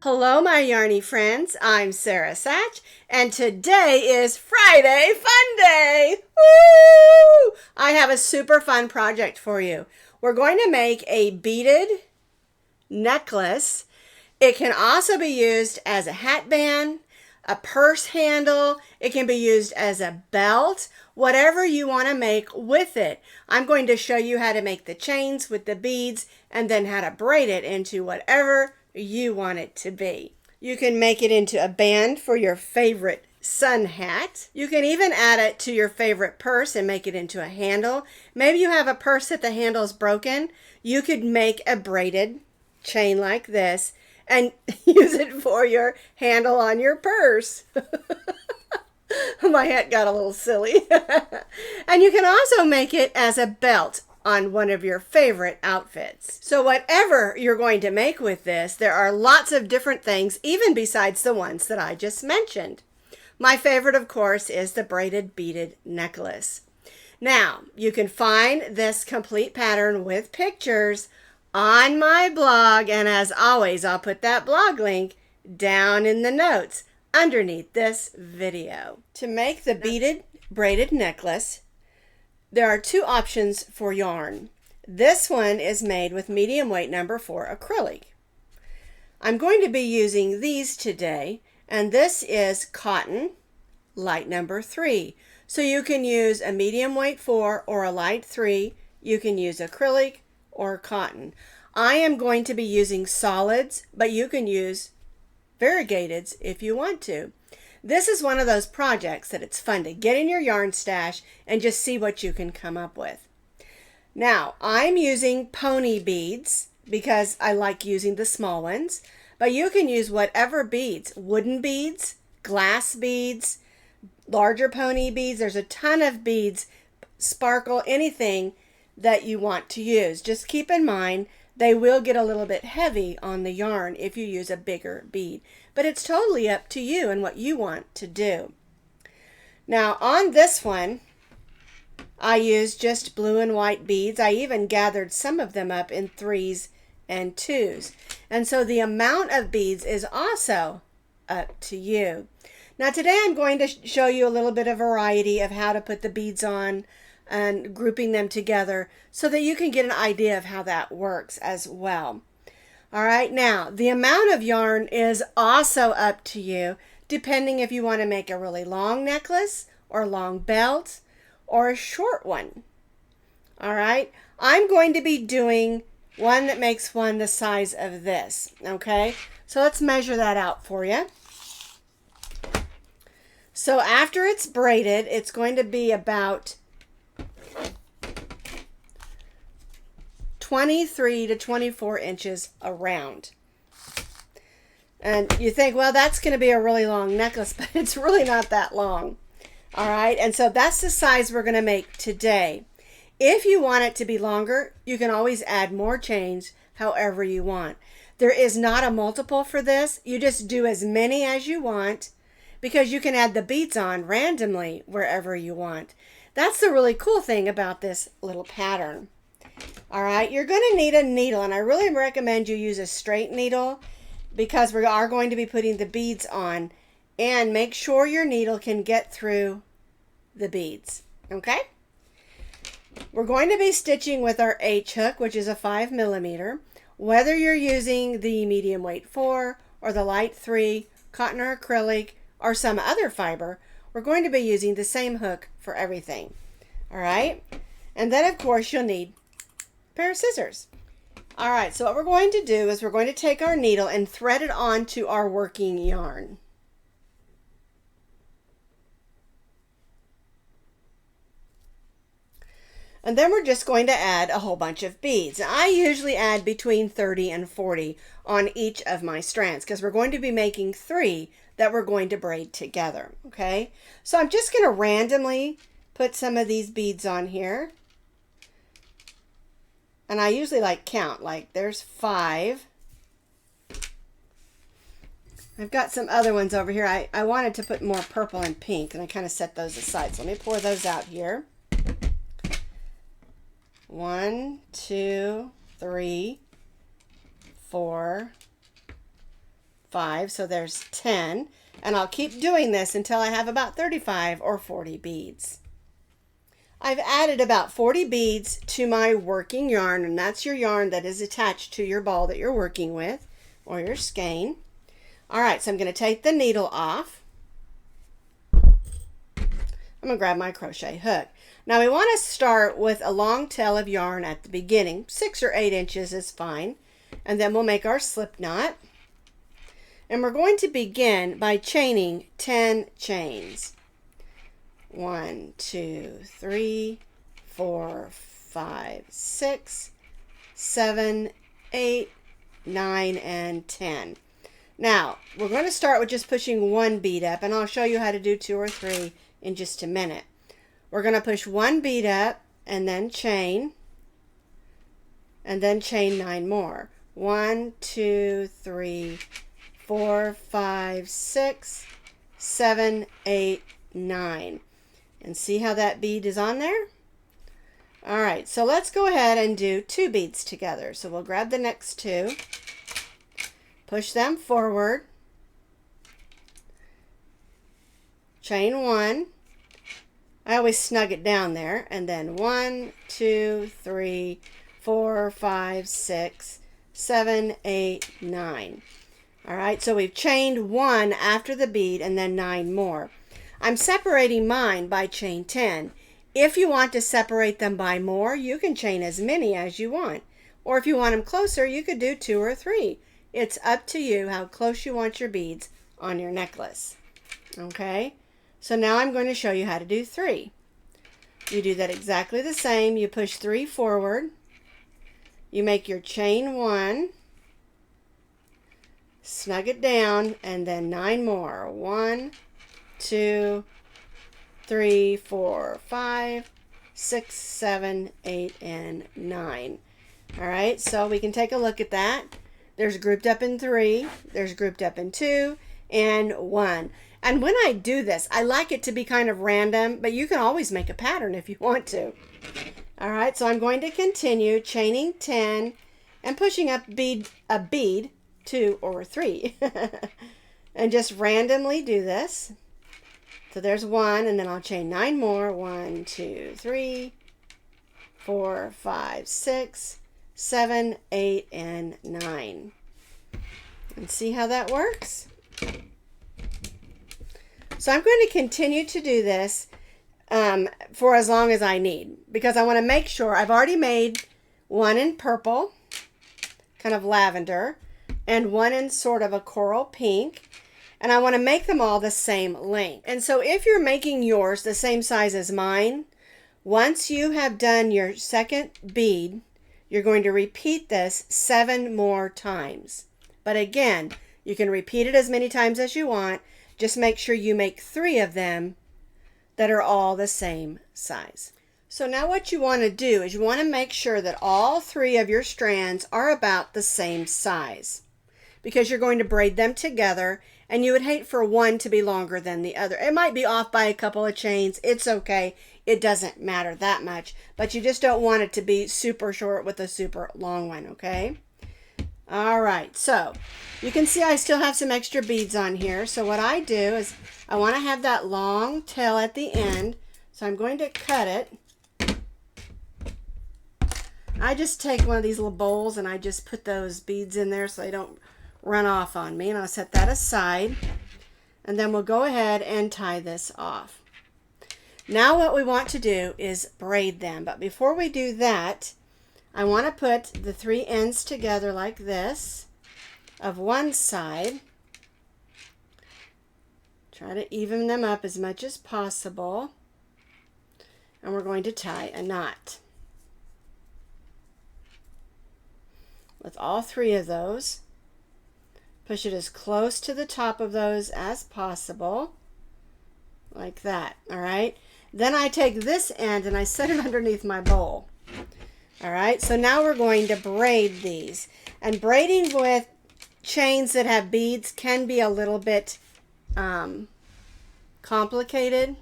Hello, my yarny friends. I'm Sara Sach, and today is Friday Fun Day. Woo! I have a super fun project for you. We're going to make a beaded necklace. It can also be used as a hatband, a purse handle. It can be used as a belt, whatever you want to make with it. I'm going to show you how to make the chains with the beads and then how to braid it into whatever you want it to be. You can make it into a band for your favorite sun hat. You can even add it to your favorite purse and make it into a handle. Maybe you have a purse that the handle is broken. You could make a braided chain like this and use it for your handle on your purse. My hat got a little silly. And you can also make it as a belt on one of your favorite outfits. So whatever you're going to make with this, there are lots of different things, even besides the ones that I just mentioned. My favorite, of course, is the braided beaded necklace. Now, you can find this complete pattern with pictures on my blog, and as always, I'll put that blog link down in the notes underneath this video. To make the beaded braided necklace, there are two options for yarn. This one is made with medium weight number 4 acrylic. I'm going to be using these today, and this is cotton, light number 3. So you can use a medium weight 4 or a light 3. You can use acrylic or cotton. I am going to be using solids, but you can use variegateds if you want to. This is one of those projects that it's fun to get in your yarn stash and just see what you can come up with. Now, I'm using pony beads because I like using the small ones, but you can use whatever beads, wooden beads, glass beads, larger pony beads. There's a ton of beads, sparkle, anything that you want to use. Just keep in mind they will get a little bit heavy on the yarn if you use a bigger bead. But it's totally up to you and what you want to do. Now on this one, I used just blue and white beads. I even gathered some of them up in 3s and 2s. And so the amount of beads is also up to you. Now today I'm going to show you a little bit of variety of how to put the beads on and grouping them together so that you can get an idea of how that works as well. All right, now the amount of yarn is also up to you, depending if you want to make a really long necklace or long belt or a short one. All right, I'm going to be doing one that makes one the size of this. Okay, so let's measure that out for you. So after it's braided, it's going to be about 23 to 24 inches around. And you think, well, that's going to be a really long necklace, but it's really not that long. All right, and so that's the size we're going to make today. If you want it to be longer, you can always add more chains however you want. There is not a multiple for this. You just do as many as you want because you can add the beads on randomly wherever you want. That's the really cool thing about this little pattern. All right, you're going to need a needle, and I really recommend you use a straight needle because we are going to be putting the beads on, and make sure your needle can get through the beads, okay? We're going to be stitching with our H hook, which is a 5mm. Whether you're using the medium weight 4 or the light 3, cotton or acrylic, or some other fiber, we're going to be using the same hook for everything, all right? And then, of course, you'll need pair of scissors. All right, so what we're going to do is we're going to take our needle and thread it onto our working yarn. And then we're just going to add a whole bunch of beads. Now, I usually add between 30 and 40 on each of my strands because we're going to be making 3 that we're going to braid together, okay? So I'm just going to randomly put some of these beads on here. And I usually like count, like there's 5. I've got some other ones over here. I wanted to put more purple and pink, and I kind of set those aside. So let me pour those out here. 1, 2, 3, 4, 5, so there's 10. And I'll keep doing this until I have about 35 or 40 beads. I've added about 40 beads to my working yarn, and that's your yarn that is attached to your ball that you're working with, or your skein. All right, so I'm going to take the needle off. I'm going to grab my crochet hook. Now we want to start with a long tail of yarn at the beginning. 6 or 8 inches is fine. And then we'll make our slip knot. And we're going to begin by chaining 10 chains. 1, 2, 3, 4, 5, 6, 7, 8, 9, and 10. Now, we're going to start with just pushing 1 bead up, and I'll show you how to do 2 or 3 in just a minute. We're going to push 1 bead up, and then chain 9 more. 1, 2, 3, 4, 5, 6, 7, 8, 9. And see how that bead is on there? All right, so let's go ahead and do 2 beads together. So we'll grab the next 2, push them forward, chain 1. I always snug it down there, and then 1, 2, 3, 4, 5, 6, 7, 8, 9. All right, so we've chained 1 after the bead and then 9 more. I'm separating mine by chain 10. If you want to separate them by more, you can chain as many as you want. Or if you want them closer, you could do 2 or 3. It's up to you how close you want your beads on your necklace. Okay, so now I'm going to show you how to do 3. You do that exactly the same. You push 3 forward. You make your chain 1. Snug it down, and then 9 more. 1, 2, 3, 4, 5, 6, 7, 8, and 9. All right, so we can take a look at that. There's grouped up in 3, there's grouped up in 2, and 1. And when I do this, I like it to be kind of random, but you can always make a pattern if you want to. All right, so I'm going to continue chaining 10 and pushing up a bead, 2 or 3. And just randomly do this. So there's 1, and then I'll chain 9 more. 1, 2, 3, 4, 5, 6, 7, 8, and 9. And see how that works? So I'm going to continue to do this for as long as I need, because I want to make sure I've already made 1 in purple, kind of lavender, and 1 in sort of a coral pink. And I want to make them all the same length. And so if you're making yours the same size as mine, once you have done your second bead, you're going to repeat this 7 more times. But again, you can repeat it as many times as you want. Just make sure you make 3 of them that are all the same size. So now what you want to do is you want to make sure that all 3 of your strands are about the same size, because you're going to braid them together, and you would hate for one to be longer than the other. It might be off by a couple of chains. It's okay. It doesn't matter that much, but you just don't want it to be super short with a super long one, okay? All right, so you can see I still have some extra beads on here. So what I do is I want to have that long tail at the end, so I'm going to cut it. I just take one of these little bowls and I just put those beads in there so they don't run off on me, and I'll set that aside, and then we'll go ahead and tie this off. Now what we want to do is braid them, but before we do that, I want to put the 3 ends together like this of one side. Try to even them up as much as possible, and we're going to tie a knot with all 3 of those. Push it as close to the top of those as possible, like that, all right? Then I take this end and I set it underneath my bowl. All right, so now we're going to braid these. And braiding with chains that have beads can be a little bit complicated.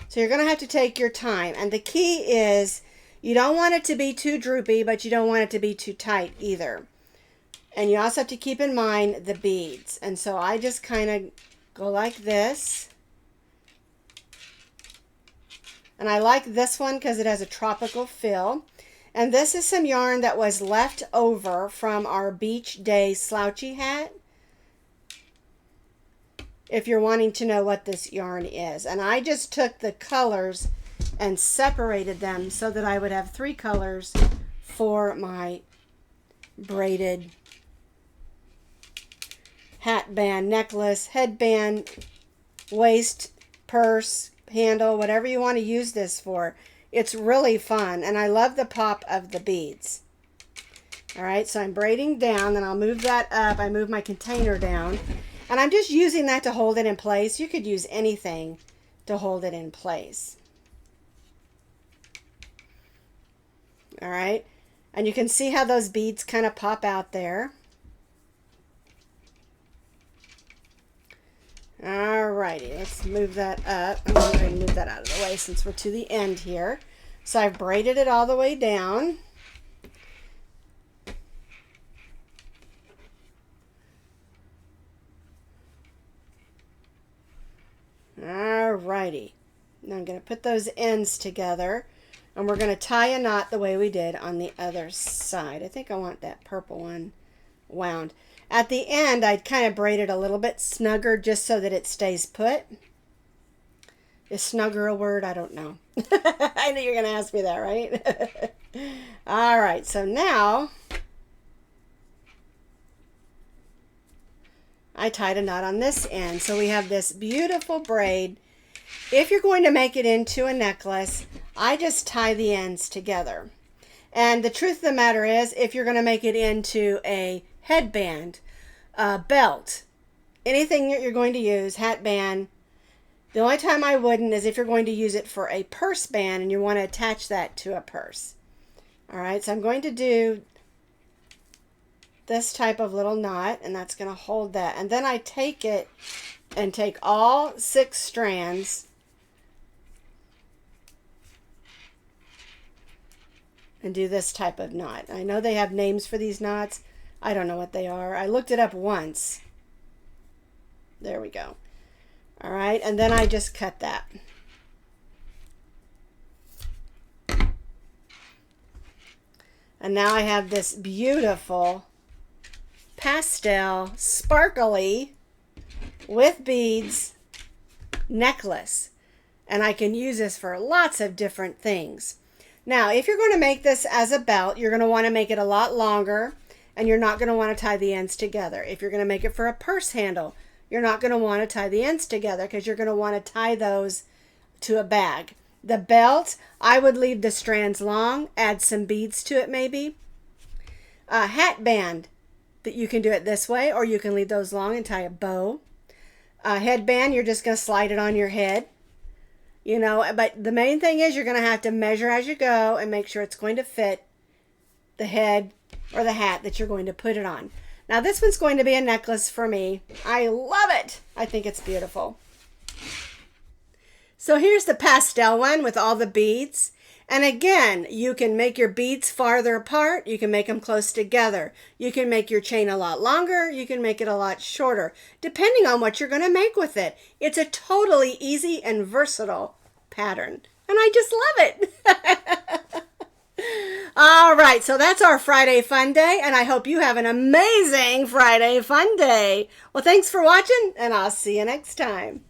So you're going to have to take your time. And the key is you don't want it to be too droopy, but you don't want it to be too tight either. And you also have to keep in mind the beads. And so I just kind of go like this. And I like this one because it has a tropical feel. And this is some yarn that was left over from our beach day slouchy hat. If you're wanting to know what this yarn is. And I just took the colors and separated them so that I would have 3 colors for my braided hat band, necklace, headband, waist, purse, handle, whatever you want to use this for. It's really fun, and I love the pop of the beads. All right, so I'm braiding down, then I'll move that up. I move my container down, and I'm just using that to hold it in place. You could use anything to hold it in place. All right, and you can see how those beads kind of pop out there. Alrighty, let's move that up. I'm going to move that out of the way since we're to the end here. So I've braided it all the way down. Alrighty, now I'm going to put those ends together, and we're going to tie a knot the way we did on the other side. I think I want that purple one wound. At the end, I'd kind of braid it a little bit snugger just so that it stays put. Is snugger a word? I don't know. I knew you were going to ask me that, right? All right, so now I tied a knot on this end. So we have this beautiful braid. If you're going to make it into a necklace, I just tie the ends together. And the truth of the matter is, if you're going to make it into a headband, belt, anything that you're going to use, hat band, the only time I wouldn't is if you're going to use it for a purse band and you want to attach that to a purse. All right, so I'm going to do this type of little knot, and that's going to hold that. And then I take it and take all 6 strands and do this type of knot. I know they have names for these knots. I don't know what they are. I looked it up once. There we go. All right, and then I just cut that. And now I have this beautiful pastel, sparkly, with beads necklace. And I can use this for lots of different things. Now, if you're going to make this as a belt, you're going to want to make it a lot longer, and you're not going to want to tie the ends together. If you're going to make it for a purse handle, you're not going to want to tie the ends together because you're going to want to tie those to a bag. The belt, I would leave the strands long, add some beads to it maybe. A hat band, that you can do it this way, or you can leave those long and tie a bow. A headband, you're just going to slide it on your head. You know, but the main thing is you're going to have to measure as you go and make sure it's going to fit the head or the hat that you're going to put it on. Now this one's going to be a necklace for me. I love it. I think it's beautiful. So here's the pastel one with all the beads. And again, you can make your beads farther apart. You can make them close together. You can make your chain a lot longer. You can make it a lot shorter, depending on what you're going to make with it. It's a totally easy and versatile pattern. And I just love it. All right, so that's our Friday Fun Day, and I hope you have an amazing Friday Fun Day. Well, thanks for watching, and I'll see you next time.